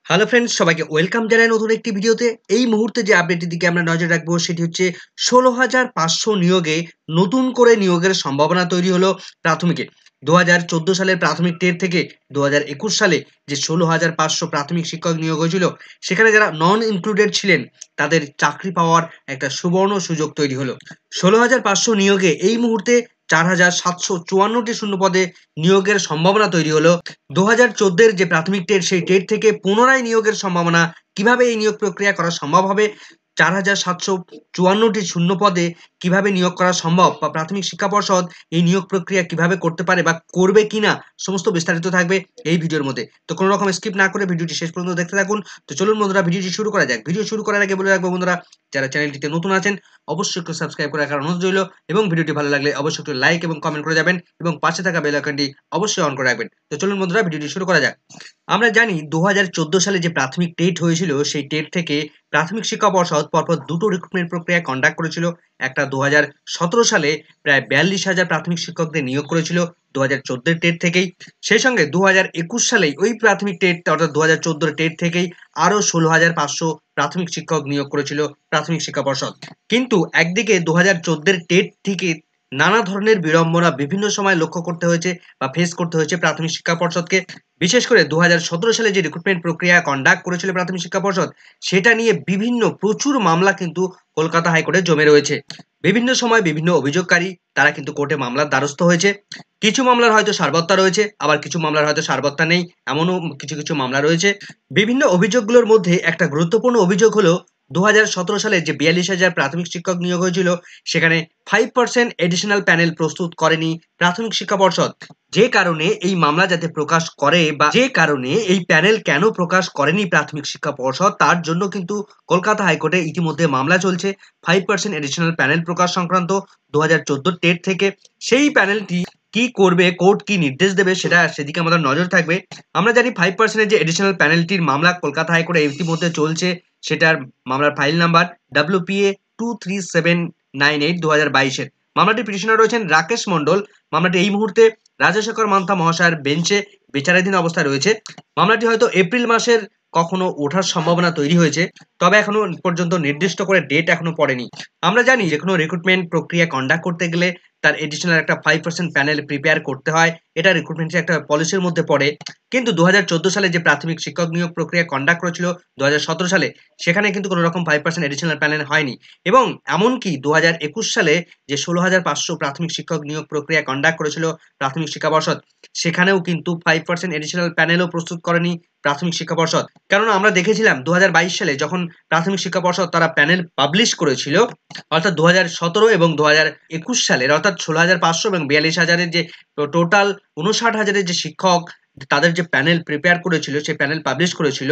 Hello friends, সবাইকে welcome জানাই নতুন একটি ভিডিওতে। এই মুহূর্তে যে আপডেটের দিকে আমরা নজর রাখবো সেটি হচ্ছে ১৬,৫০০ নিয়োগে নতুন করে নিয়োগের সম্ভাবনা তৈরি হলো প্রাথমিকে। ২০১৪ সালের প্রাথমিক টেট থেকে ২০২১ সালে যে ১৬,৫০০ প্রাথমিক শিক্ষক নিয়োগ হয়েছিল, সেখানে যারা নন ইনক্লুডেড ছিলেন তাদের চাকরি পাওয়ার একটা সুবর্ণ সুযোগ তৈরি হলো। ১৬,৫০০ নিয়োগে এই মুহূর্তে ৪,৭৫৪টি শূন্য পদে নিয়োগের সম্ভাবনা তৈরি হলো। ২০১৪ যে প্রাথমিক টেট, সেই টেট থেকে পুনরায় নিয়োগের সম্ভাবনা। কিভাবে এই নিয়োগ প্রক্রিয়া করা সম্ভব হবে, ৪,৭৫৪টি শূন্য পদে কিভাবে নিয়োগ করা সম্ভব, বা প্রাথমিক শিক্ষা পর্ষদ এই নিয়োগ প্রক্রিয়া কিভাবে করতে পারে বা করবে কিনা, সমস্ত বিস্তারিত থাকবে এই ভিডিওর মধ্যে। তো কোনো রকম স্কিপ না করে ভিডিওটি শেষ পর্যন্ত দেখতে থাকুন। তো চলুন বন্ধুরা, ভিডিওটি শুরু করা যাক। ভিডিও শুরু করার আগে বলে রাখবো বন্ধুরা, যারা চ্যানেলটিতে নতুন আছেন অবশ্যই একটু সাবস্ক্রাইব করে রাখার অনুরোধ রইল, এবং ভিডিওটি ভালো লাগলে অবশ্যই একটু লাইক এবং কমেন্ট করে যাবেন, এবং পাশে থাকা বেল আইকনটি অবশ্যই অন করে রাখবেন। তো চলুন বন্ধুরা, ভিডিওটি শুরু করা যাক। আমরা জানি ২০১৪ সালে যে প্রাথমিক টেট হয়েছিল, সেই টেট থেকে প্রাথমিক শিক্ষা পর্ষদ পরপর দুটো রিক্রুটমেন্ট প্রক্রিয়া কন্ডাক্ট করেছিল। একটা ২০১৭ সালে প্রায় ৪২,০০০ প্রাথমিক শিক্ষকদের নিয়োগ করেছিল ২০১৪ টেট থেকেই। সেই সঙ্গে ২০২১ সালেই ওই প্রাথমিক টেট অর্থাৎ ২০১৪ টেট থেকেই আরও ১৬,৫০০ প্রাথমিক শিক্ষক নিয়োগ করেছিল প্রাথমিক শিক্ষা পর্ষদ। কিন্তু একদিকে ২০১৪ টেট থেকে নানা ধরনের বিড়ম্বনা বিভিন্ন সময় লক্ষ্য করতে হয়েছে বা ফেস করতে হয়েছে প্রাথমিক শিক্ষা পর্ষদকে। বিশেষ করে ২০১৭ সালে যে রিক্রুটমেন্ট প্রক্রিয়া কন্ডাক্ট করেছিল প্রাথমিক শিক্ষা পর্ষদ, সেটা নিয়ে প্রচুর মামলা কিন্তু কলকাতা হাইকোর্টে জমে রয়েছে। বিভিন্ন সময় বিভিন্ন অভিযোগকারী তারা কিন্তু কোর্টে মামলার দ্বারস্থ হয়েছে। কিছু মামলার হয়তো সারবত্তা রয়েছে, আবার কিছু মামলার হয়তো সারবত্তা নেই, এমনও কিছু কিছু মামলা রয়েছে। বিভিন্ন অভিযোগগুলোর মধ্যে একটা গুরুত্বপূর্ণ অভিযোগ হলো ২০১৭ সালে যে ৪২,০০০ প্রাথমিক শিক্ষক নিয়োগ হয়েছিল, সেখানে 5% এডিশনাল প্যানেল প্রস্তুত করেনি প্রাথমিক শিক্ষা পর্ষদ। যে কারণে এই মামলা যাতে প্রকাশ করে, বা যে কারণে এই প্যানেল কেন প্রকাশ করেনি প্রাথমিক শিক্ষা পর্ষদ, তার জন্য কিন্তু কলকাতা হাইকোর্টে ইতিমধ্যে মামলা চলছে 5% এডিশনাল প্যানেল প্রকাশ সংক্রান্ত ২০১৪ টেট থেকে। সেই প্যানেলটি কি করবে, কোর্ট কি নির্দেশ দেবে, সেদিকে আমাদের নজর থাকবে। আমরা জানি 5% এর যে এডিশনাল প্যানেলটির মামলা কলকাতা হাইকোর্টে ইতিমধ্যে চলছে, সেটার মামলার ফাইল নাম্বার WPA 23798 ২০২২-এর। মামলাটির পিটিশনার রয়েছেন রাকেশ মণ্ডল। মামলাটি এই মুহূর্তে রাজশেখর মান্থা মহাশয়ের বেঞ্চে বিচারাধীন অবস্থায় রয়েছে। মামলাটি হয়তো এপ্রিল মাসের কখনো ওঠার সম্ভাবনা তৈরি হয়েছে, তবে এখনো পর্যন্ত নির্দিষ্ট করে ডেট এখনো পড়েনি। আমরা জানি যে কোনো রিক্রুটমেন্ট প্রক্রিয়া কন্ডাক্ট করতে গেলে তার এডিশনাল একটা 5% প্যানেল প্রিপেয়ার করতে হয়, এটা রিক্রুটমেন্টের একটা পলিসির মধ্যে পড়ে। কিন্তু ২০১৪ সালে যে প্রাথমিক শিক্ষক নিয়োগ প্রক্রিয়া কন্ডাক্ট করেছিল ২০১৭ সালে, সেখানে কিন্তু কোনো রকম 5% এডিশনাল প্যানেল হয়নি। এবং এমনকি ২০২১ সালে যে ১৬,৫০০ প্রাথমিক শিক্ষক নিয়োগ প্রক্রিয়া কন্ডাক্ট করেছিল প্রাথমিক শিক্ষা পর্ষদ, সেখানেও কিন্তু 5% এডিশনাল প্যানেলও প্রস্তুত করেনি প্রাথমিক শিক্ষা পর্ষদ। কেননা আমরা দেখেছিলাম ২০২২ সালে যখন প্রাথমিক শিক্ষা পর্ষদ তারা প্যানেল পাবলিশ করেছিল, অর্থাৎ ২০১৭ এবং ২০২১ সালের, অর্থাৎ ১৬,৫০০ এবং ৪২,০০০-এর যে টোটাল ৫৯,০০০-এর যে শিক্ষক তাদের যে প্যানেল প্রিপেয়ার করেছিল, সেই প্যানেল পাবলিশ করেছিল,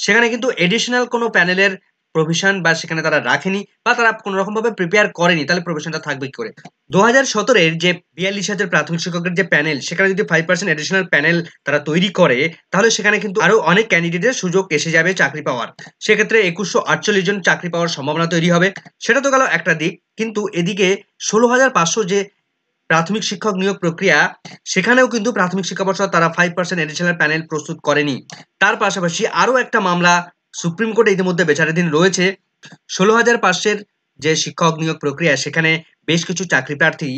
সেখানে কিন্তু এডিশনাল কোনো প্যানেলের প্রভিশন বা সেখানে তারা রাখেনি, বা তারা কোনো রকম ভাবে প্রিপেয়ার করেনি। তাহলে প্রভিশনটা থাকবে কি করে? ২০১৭-এর যে ৪২,০০০ প্রাথমিক শিক্ষকের যে প্যানেল, সেখানে যদি 5% এডিশনাল প্যানেল তারা তৈরি করে, তাহলে সেখানে কিন্তু আরো অনেক ক্যান্ডিডেটের সুযোগ এসে যাবে চাকরি পাওয়ার। সেক্ষেত্রে ২১৪৮ জন চাকরি পাওয়ার সম্ভাবনা তৈরি হবে। সেটা তো গেল একটা দিক। কিন্তু এদিকে ১৬,৫০০ যে প্রাথমিক শিক্ষক নিয়োগ প্রক্রিয়া, সেখানেও কিন্তু প্রাথমিক শিক্ষা পর্ষদ তারা 5% এডিশনাল প্যানেল প্রস্তুত করেনি। তার পাশাপাশি আরো একটা মামলা সুপ্রিম কোর্টে ইতিমধ্যে বিচারাধীন রয়েছে। ১৬,৫০০-এর যে শিক্ষক নিয়োগ প্রক্রিয়া, সেখানে বেশ কিছু চাকরি প্রার্থী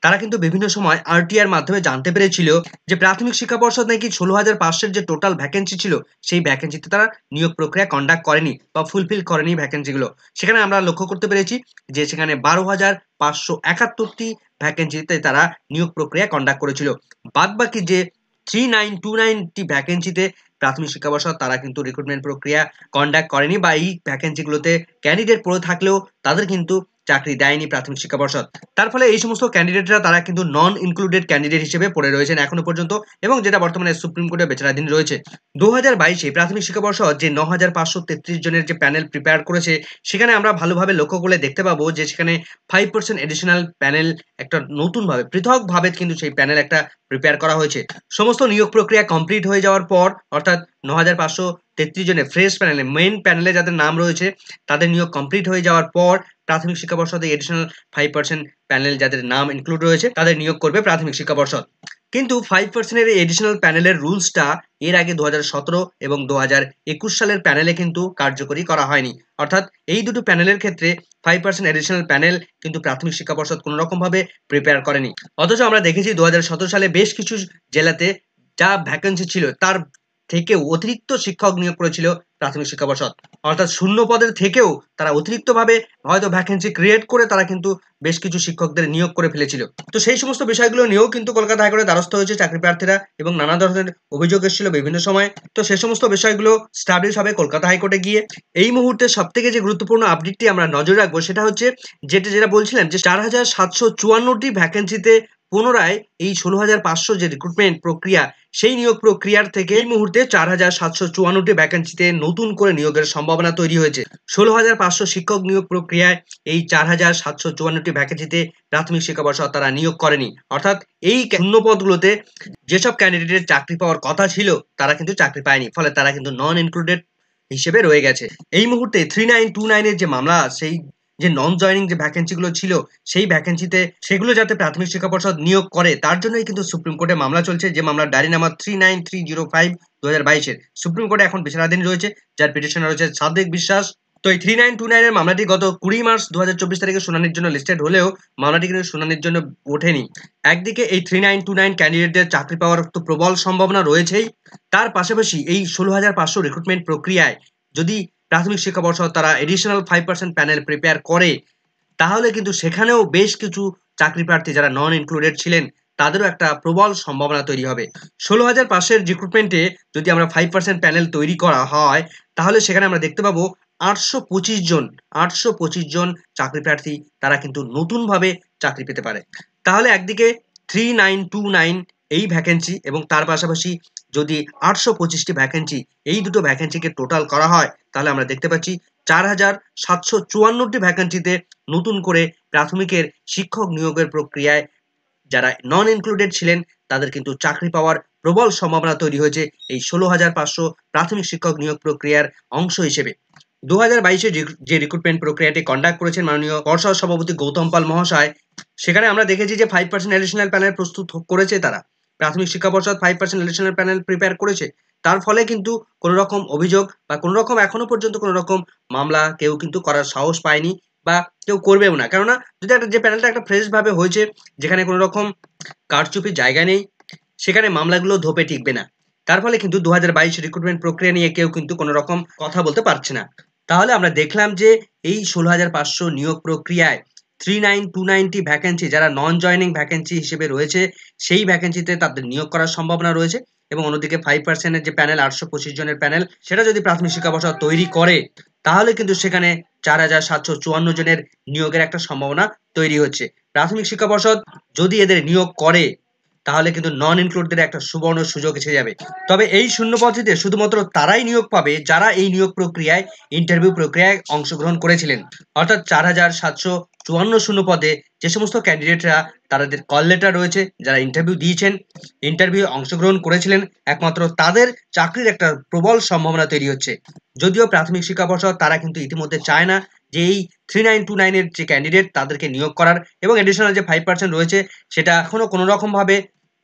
তারা কিন্তু বিভিন্ন সময় RTR মাধ্যমে জানতে পেরেছিল যে প্রাথমিক শিক্ষা পর্ষদ নাকি ১৬,৫০০-এর যে টোটাল ভ্যাকেন্সি ছিল, সেই ভ্যাকেন্সিতে তারা নিয়োগ প্রক্রিয়া কন্ডাক্ট করেনি বা ফুলফিল করেনি ভ্যাকেন্সিগুলো। সেখানে আমরা লক্ষ্য করতে পেরেছি যে সেখানে ১২,৫৭১টি ভ্যাকেন্সিতে তারা নিয়োগ প্রক্রিয়া কন্ডাক্ট করেছিল। বাদবাকি যে ৩,৯29টি ভ্যাকেন্সিতে প্রাথমিক শিক্ষা পর্ষদ তারা কিন্তু রিক্রুটমেন্ট প্রক্রিয়া কন্ডাক্ট করেনি, বা এই ভ্যাকেন্সিগুলোতে ক্যান্ডিডেট পড়ে থাকলেও তাদের কিন্তু চাকরি দেয়নি প্রাথমিক শিক্ষা পর্ষদ। তার ফলে এই সমস্ত ক্যান্ডিডেটরা তারা কিন্তু নন ইনক্লুডেড ক্যান্ডিডেট হিসেবে পড়ে রয়েছেন এখনো পর্যন্ত, এবং যেটা বর্তমানে সুপ্রিম কোর্টে বিচারাধীন রয়েছে। ২০২২-এ প্রাথমিক শিক্ষা পর্ষদ যে ৯,৫৩৩ জনের যে প্যানেল প্রিপেয়ার করেছে, সেখানে আমরা ভালোভাবে লক্ষ্য করলে দেখতে পাবো যে সেখানে 5% এডিশনাল প্যানেল একটা নতুনভাবে পৃথকভাবে কিন্তু সেই প্যানেল একটা প্রিপেয়ার করা হয়েছে। সমস্ত নিয়োগ প্রক্রিয়া কমপ্লিট হয়ে যাওয়ার পর, অর্থাৎ ৯,৫৩৩ জনের ফ্রেশ প্যানেলে, মেইন প্যানেলে যাদের নাম রয়েছে, তাদের নিয়োগ কমপ্লিট হয়ে যাওয়ার পর প্রাথমিক শিক্ষা পর্ষদে এডিশনাল 5% প্যানেল যাদের নাম ইনক্লুড রয়েছে, তাদের নিয়োগ করবে প্রাথমিক শিক্ষা পর্ষদ। কিন্তু 5% এর এডিশনাল প্যানেলের রুলসটা এর আগে 2017 এবং 2021 সালের প্যানেলে কিন্তু কার্যকরী করা হয়নি। অর্থাৎ এই দুটো প্যানেলের ক্ষেত্রে 5% এডিশনাল প্যানেল কিন্তু প্রাথমিক শিক্ষা পর্ষদ কোনো রকম ভাবে প্রিপেয়ার করেনি। অথচ আমরা দেখেছি 2017 সালে বেশ কিছু জেলাতে যা ভ্যাকেন্সি ছিল তার থেকেও অতিরিক্ত শিক্ষক নিয়োগ করেছিল প্রাথমিক শিক্ষা পর্ষদ। অর্থাৎ শূন্য পদের থেকেও তারা অতিরিক্তভাবে হয়তো ভ্যাকেন্সি ক্রিয়েট করে তারা কিন্তু বেশ কিছু শিক্ষকদের নিয়োগ করে ফেলেছিল। তো সেই সমস্ত বিষয়গুলো নিয়েও কিন্তু কলকাতা হাইকোর্টের দ্বারস্থ হয়েছে চাকরি প্রার্থীরা এবং নানা ধরনের অভিযোগ এসেছিল বিভিন্ন সময়। তো সে সমস্ত বিষয়গুলো স্টাবলিশ হবে কলকাতা হাইকোর্টে গিয়ে। এই মুহূর্তে সবথেকে যে গুরুত্বপূর্ণ আপডেটটি আমরা নজর রাখবো সেটা হচ্ছে যেটা বলছিলাম যে 4,754টি ভ্যাকেন্সিতে পুনরায় এই 16,500 যে রিক্রুটমেন্ট প্রক্রিয়া সেই নিয়োগ প্রক্রিয়ার থেকে এই মুহূর্তে 4,754টি ভ্যাকেন্সিতে নতুন করে নিয়োগের সম্ভাবনা তৈরি হয়েছে। 16,500 শিক্ষক নিয়োগ প্রক্রিয়ায় এই 4,754টি ভ্যাকেন্সিতে প্রাথমিক শিক্ষা পর্ষদ তারা নিয়োগ করেনি। অর্থাৎ এই শূন্য পদগুলোতে যেসব ক্যান্ডিডেটের চাকরি পাওয়ার কথা ছিল তারা কিন্তু চাকরি পায়নি, ফলে তারা কিন্তু নন ইনক্লুডেড হিসেবে রয়ে গেছে। এই মুহূর্তে 3929 এর যে মামলা, সেই যে নন জয়নিং যে ভ্যাকেন্সিগুলো ছিল সেই ভ্যাকেন্সিতে সেগুলো যাতে প্রাথমিক শিক্ষা পর্ষদ নিয়োগ করে তার জন্যই কিন্তু সুপ্রিম কোর্টে মামলা চলছে, যে মামলার ডায়েরি নাম্বার 39305 2022 এর সুপ্রিম কোর্টে এখন বিচারাধীন রয়েছে, যার পিটিশনার রয়েছে সাদেক বিশ্বাস। তো এই 3929 এর মামলাটি গত 20 মার্চ 2024 তারিখে শুনানির জন্য লিস্টেড হলেও মামলাটি কিন্তু শুনানির জন্য ওঠেনি। একদিকে এই 3929 ক্যান্ডিডেটদের চাকরি পাওয়ার তো প্রবল সম্ভাবনা রয়েছেই, তার পাশাপাশি এই 16,500 রিক্রুটমেন্ট প্রক্রিয়ায় যদি প্রাথমিক শিক্ষা পর্ষদ তারা এডিশনাল 5% প্যানেল প্রিপেয়ার করে তাহলে কিন্তু সেখানেও বেশ কিছু চাকরি প্রার্থী যারা নন ইনক্লুডেড ছিলেন তাদেরও একটা প্রবল সম্ভাবনা তৈরি হবে। 16,500 রিক্রুটমেন্টে যদি আমরা 5% প্যানেল তৈরি করা হয় তাহলে সেখানে আমরা দেখতে পাবো 825 জন চাকরি প্রার্থী তারা কিন্তু নতুনভাবে চাকরি পেতে পারে। তাহলে একদিকে 3929 এই ভ্যাকেন্সি এবং তার পাশাপাশি যদি 825টি ভ্যাকেন্সি, এই দুটো ভ্যাকেন্সিকে টোটাল করা হয় তাহলে আমরা দেখতে পাচ্ছি 4,754টি ভ্যাকেন্সিতে নতুন করে প্রাথমিকের শিক্ষক নিয়োগের প্রক্রিয়ায় যারা নন ইনক্লুডেড ছিলেন তাদের কিন্তু চাকরি পাওয়ার প্রবল সম্ভাবনা তৈরি হয়েছে এই 16,500 প্রাথমিক শিক্ষক নিয়োগ প্রক্রিয়ার অংশ হিসেবে। 2022-এ যে রিক্রুটমেন্ট প্রক্রিয়াটি কন্ডাক্ট করেছেন মাননীয় পর্ষদ সভাপতি গৌতম পাল মহাশয়, সেখানে আমরা দেখেছি যে 5% এডিশনাল প্যানেল প্রস্তুত করেছে তারা। প্রাথমিক শিক্ষা পর্ষদ 5% এডিশনাল প্যানেল প্রিপেয়ার করেছে। তার ফলে কিন্তু কোনো রকম অভিযোগ বা কোনো রকম এখনো পর্যন্ত কোনো রকম মামলা কেউ কিন্তু করার সাহস পায়নি বা কেউ করবেও না। কেননা যদি যে প্যানেলটা একটা ফ্রেশ ভাবে হয়েছে, যেখানে কোনো রকম কারচুপির জায়গা নেই, সেখানে মামলাগুলো ধোপে টিকবে না। তার ফলে কিন্তু 2022 রিক্রুটমেন্ট প্রক্রিয়া নিয়ে কেউ কিন্তু কোনো রকম কথা বলতে পারছে না। তাহলে আমরা দেখলাম যে এই 16,500 নিয়োগ প্রক্রিয়ায় 3929টি ভ্যাকেন্সি যারা নন জয়নিং ভ্যাকেন্সি হিসেবে রয়েছে সেই ভ্যাকেন্সিতে তাদের নিয়োগ করার সম্ভাবনা রয়েছে, এবং অন্যদিকে 5% এর যে প্যানেল 825 জনের প্যানেল সেটা যদি প্রাথমিক শিক্ষা পর্ষদ তৈরি করে তাহলে কিন্তু সেখানে 4,754 জনের নিয়োগের একটা সম্ভাবনা তৈরি হচ্ছে। প্রাথমিক শিক্ষা পর্ষদ যদি এদের নিয়োগ করে তাহলে কিন্তু নন ইনক্লুডেড একটা সুবর্ণ সুযোগ এসে যাবে। তবে এই শূন্য পদটিতে শুধুমাত্র তারাই নিয়োগ পাবে যারা এই নিয়োগ প্রক্রিয়ায় ইন্টারভিউ প্রক্রিয়ায় অংশগ্রহণ করেছিলেন। অর্থাৎ 4,754 শূন্য পদে যে সমস্ত ক্যান্ডিডেটরা তাদের কল লেটার রয়েছে, যারা ইন্টারভিউ দিয়েছেন, ইন্টারভিউ অংশগ্রহণ করেছিলেন, একমাত্র তাদের চাকরির একটা প্রবল সম্ভাবনা তৈরি হচ্ছে। যদিও প্রাথমিক শিক্ষা পর্ষদ তারা কিন্তু ইতিমধ্যে চায় না যে এই 3929 এর যে ক্যান্ডিডেট তাদেরকে নিয়োগ করার, এবং এডিশনাল যে 5% রয়েছে সেটা এখনো কোনো রকম ভাবে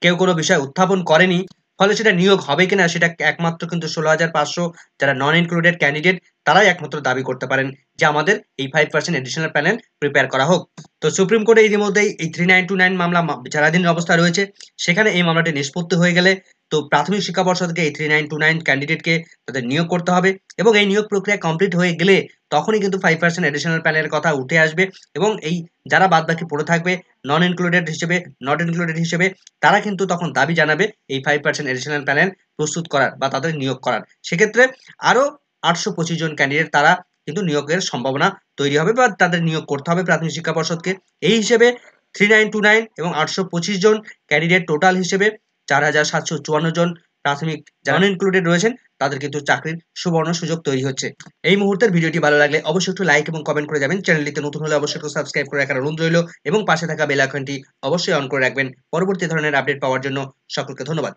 কেউ কোনো বিষয় উত্থাপন করেনি। ফলে সেটা নিয়োগ হবে কিনা সেটা একমাত্র কিন্তু 16,500 যারা নন ইনক্লুডেড ক্যান্ডিডেট তারাই একমাত্র দাবি করতে পারেন যে আমাদের এই 5% এডিশনাল প্যানেল প্রিপেয়ার করা হোক। তো সুপ্রিম কোর্টে ইতিমধ্যেই এই 3929 মামলা বিচারাধীন অবস্থায় রয়েছে। সেখানে এই মামলাটি নিষ্পত্তি হয়ে গেলে তো প্রাথমিক শিক্ষা পর্ষদকে এই 3929 ক্যান্ডিডেটকে তাদের নিয়োগ করতে হবে, এবং এই নিয়োগ প্রক্রিয়া কমপ্লিট হয়ে গেলে তখনই কিন্তু 5% এডিশনাল প্যানেলের কথা উঠে আসবে, এবং এই যারা বাদবাকি পড়ে থাকবে নট ইনক্লুডেড হিসেবে তারা কিন্তু তখন দাবি জানাবে এই 5% এডিশনাল প্যানেল প্রস্তুত করার বা তাদের নিয়োগ করার। সেক্ষেত্রে আরো 825 জন ক্যান্ডিডেট তারা কিন্তু নিয়োগের সম্ভাবনা তৈরি হবে বা তাদের নিয়োগ করতে হবে প্রাথমিক শিক্ষা পর্ষদকে। এই হিসেবে 3929 এবং 825 জন ক্যান্ডিডেট টোটাল হিসেবে 4,754 জন প্রাথমিক যারা ইনক্লুডেড রয়েছেন তাদের কিন্তু চাকরির সুবর্ণ সুযোগ তৈরি হচ্ছে। এই মুহূর্তের ভিডিওটি ভালো লাগলে অবশ্যই একটু লাইক এবং কমেন্ট করে যাবেন। চ্যানেলটিতে নতুন হলে অবশ্যই একটু সাবস্ক্রাইব করে রাখার অনুরোধ রইল, এবং পাশে থাকা বেল আইকনটি অবশ্যই অন করে রাখবেন পরবর্তী ধরনের আপডেট পাওয়ার জন্য। সকলকে ধন্যবাদ।